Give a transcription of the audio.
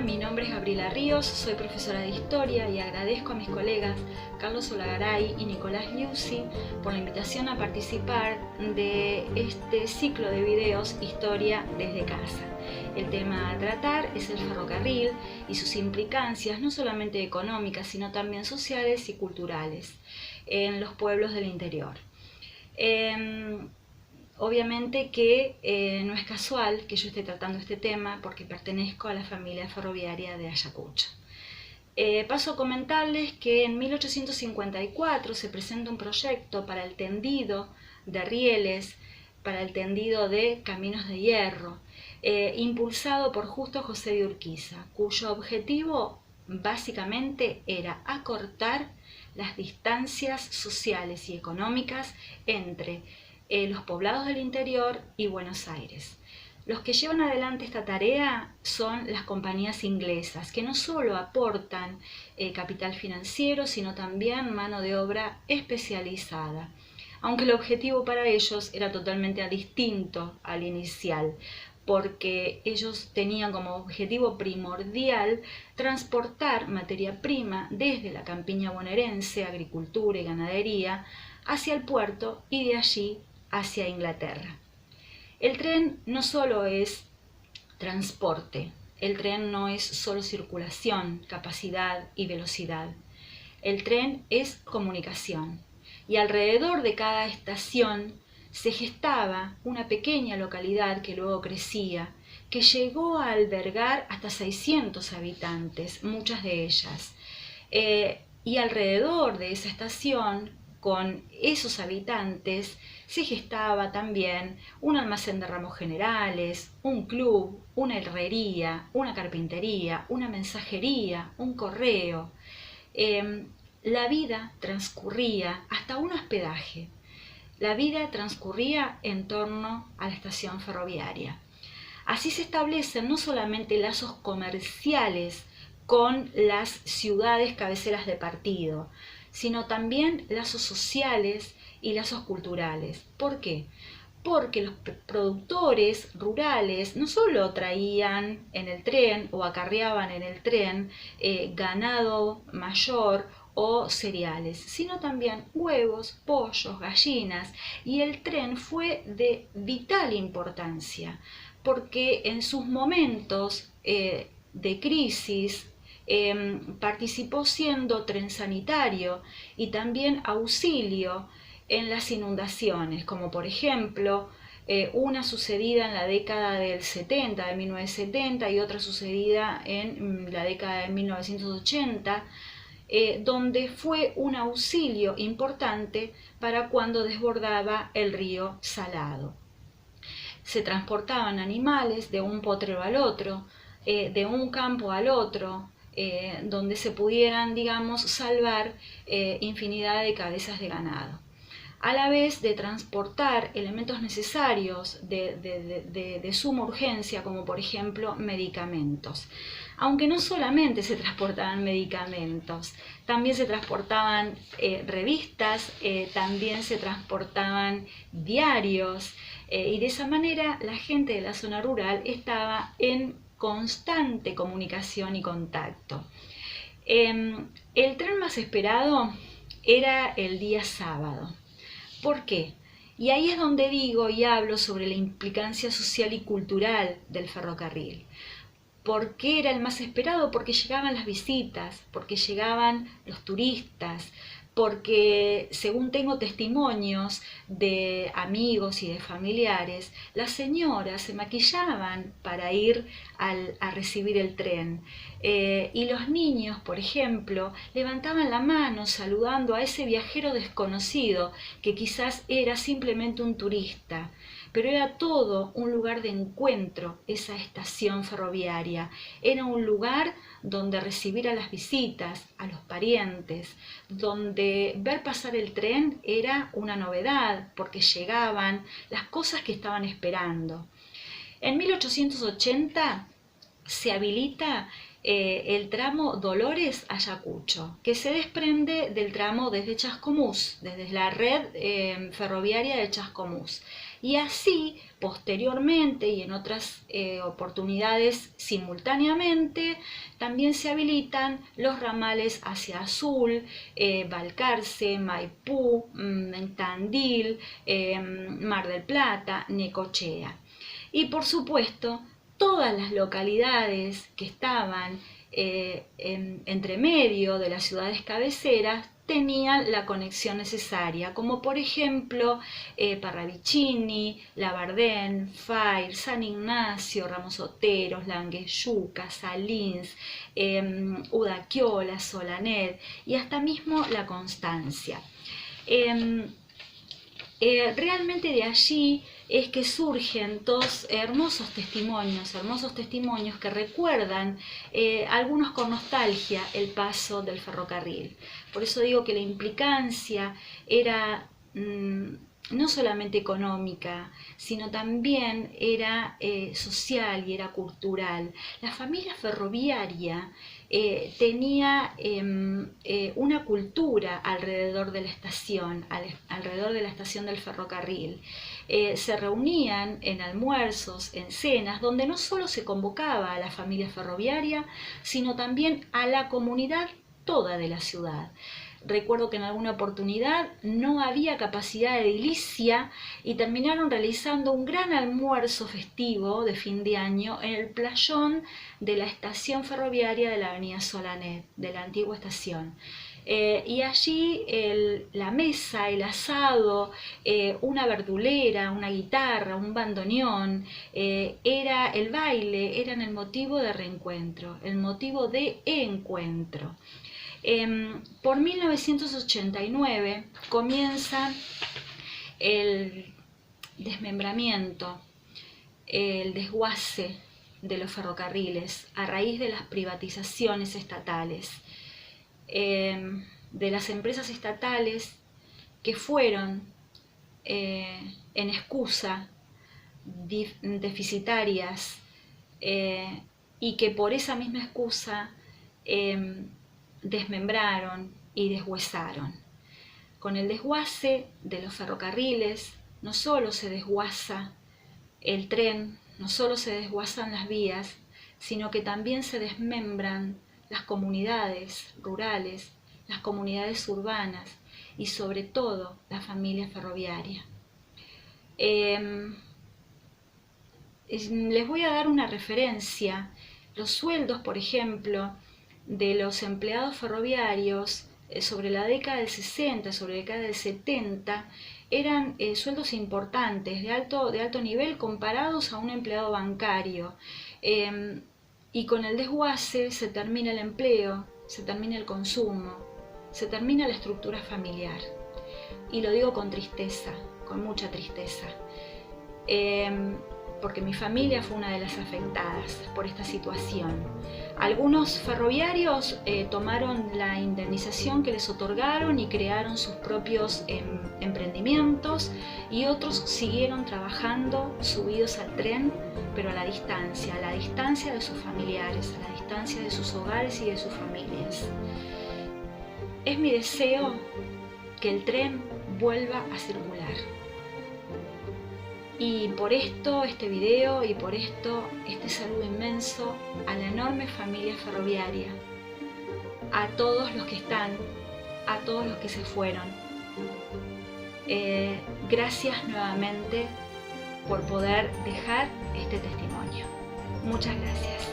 mi nombre es Gabriela Ríos, soy profesora de Historia y agradezco a mis colegas Carlos Olagaray y Nicolás Liuzzi por la invitación a participar de este ciclo de videos Historia desde casa. El tema a tratar es el ferrocarril y sus implicancias no solamente económicas sino también sociales y culturales en los pueblos del interior. Obviamente que no es casual que yo esté tratando este tema porque pertenezco a la familia ferroviaria de Ayacucho. Paso a comentarles que en 1854 se presenta un proyecto para el tendido de rieles, para el tendido de caminos de hierro, impulsado por Justo José de Urquiza, cuyo objetivo básicamente era acortar las distancias sociales y económicas entre los poblados del interior y Buenos Aires. Los que llevan adelante esta tarea son las compañías inglesas, que no solo aportan capital financiero, sino también mano de obra especializada, aunque el objetivo para ellos era totalmente distinto al inicial, porque ellos tenían como objetivo primordial transportar materia prima desde la campiña bonaerense, agricultura y ganadería, hacia el puerto y de allí hacia Inglaterra. El tren no solo es transporte, el tren no es solo circulación, capacidad y velocidad. El tren es comunicación y alrededor de cada estación se gestaba una pequeña localidad que luego crecía, que llegó a albergar hasta 600 habitantes, muchas de ellas. Y alrededor de esa estación, con esos habitantes, se gestaba también un almacén de ramos generales, un club, una herrería, una carpintería, una mensajería, un correo. La vida transcurría hasta un hospedaje. La vida transcurría en torno a la estación ferroviaria. Así se establecen no solamente lazos comerciales con las ciudades cabeceras de partido, sino también lazos sociales y lazos culturales. ¿Por qué? Porque los productores rurales no solo traían en el tren o acarreaban en el tren ganado mayor o cereales, sino también huevos, pollos, gallinas, y el tren fue de vital importancia porque en sus momentos de crisis participó siendo tren sanitario y también auxilio en las inundaciones, como por ejemplo una sucedida en la década del 70, de 1970, y otra sucedida en la década de 1980, donde fue un auxilio importante para cuando desbordaba el río Salado. Se transportaban animales de un potrero al otro, de un campo al otro, donde se pudieran, digamos, salvar infinidad de cabezas de ganado, a la vez de transportar elementos necesarios de suma urgencia, como por ejemplo medicamentos. Aunque no solamente se transportaban medicamentos, también se transportaban revistas, también se transportaban diarios, y de esa manera la gente de la zona rural estaba en constante comunicación y contacto. El tren más esperado era el día sábado. ¿Por qué? Y ahí es donde digo y hablo sobre la implicancia social y cultural del ferrocarril. ¿Por qué era el más esperado? Porque llegaban las visitas, porque llegaban los turistas, porque según tengo testimonios de amigos y de familiares, las señoras se maquillaban para ir a recibir el tren, y los niños, por ejemplo, levantaban la mano saludando a ese viajero desconocido que quizás era simplemente un turista. Pero era todo un lugar de encuentro, esa estación ferroviaria. Era un lugar donde recibir a las visitas, a los parientes, donde ver pasar el tren era una novedad, porque llegaban las cosas que estaban esperando. En 1880 se habilita el tramo Dolores-Ayacucho, que se desprende del tramo desde Chascomús, desde la red ferroviaria de Chascomús. Y así, posteriormente y en otras oportunidades simultáneamente, también se habilitan los ramales hacia Azul, Balcarce, Maipú, Tandil, Mar del Plata, Necochea. Y por supuesto, todas las localidades que estaban entre medio de las ciudades cabeceras tenían la conexión necesaria, como por ejemplo Parravicini, Labardén, Fair, San Ignacio, Ramos Oteros, Langueyuca, Salins, Udaquiola, Solanet y hasta mismo La Constancia. Realmente de allí es que surgen dos hermosos testimonios que recuerdan, algunos con nostalgia, el paso del ferrocarril. Por eso digo que la implicancia era no solamente económica, sino también era social y era cultural. La familia ferroviaria tenía una cultura alrededor de la estación, alrededor de la estación del ferrocarril. Se reunían en almuerzos, en cenas, donde no solo se convocaba a la familia ferroviaria, sino también a la comunidad toda de la ciudad. Recuerdo que en alguna oportunidad no había capacidad de edilicia y terminaron realizando un gran almuerzo festivo de fin de año en el playón de la estación ferroviaria de la avenida Solanet, de la antigua estación. Y allí la mesa, el asado, una verdulera, una guitarra, un bandoneón, era el baile, eran el motivo de reencuentro, el motivo de encuentro. Por 1989 comienza el desmembramiento, el desguace de los ferrocarriles a raíz de las privatizaciones estatales, de las empresas estatales que fueron en excusa deficitarias y que por esa misma excusa desmembraron y deshuesaron. Con el desguace de los ferrocarriles no solo se desguaza el tren, no solo se desguazan las vías, sino que también se desmembran las comunidades rurales, las comunidades urbanas y sobre todo la familia ferroviaria. Les voy a dar una referencia. Los sueldos, por ejemplo, de los empleados ferroviarios sobre la década del 60, sobre la década del 70, eran sueldos importantes, de alto nivel comparados a un empleado bancario. Y con el desguace se termina el empleo, se termina el consumo, se termina la estructura familiar. Y lo digo con tristeza, con mucha tristeza. Porque mi familia fue una de las afectadas por esta situación. Algunos ferroviarios tomaron la indemnización que les otorgaron y crearon sus propios emprendimientos, y otros siguieron trabajando subidos al tren, pero a la distancia de sus familiares, a la distancia de sus hogares y de sus familias. Es mi deseo que el tren vuelva a circular. Y por esto este video, y por esto este saludo inmenso a la enorme familia ferroviaria, a todos los que están, a todos los que se fueron. Gracias nuevamente por poder dejar este testimonio. Muchas gracias.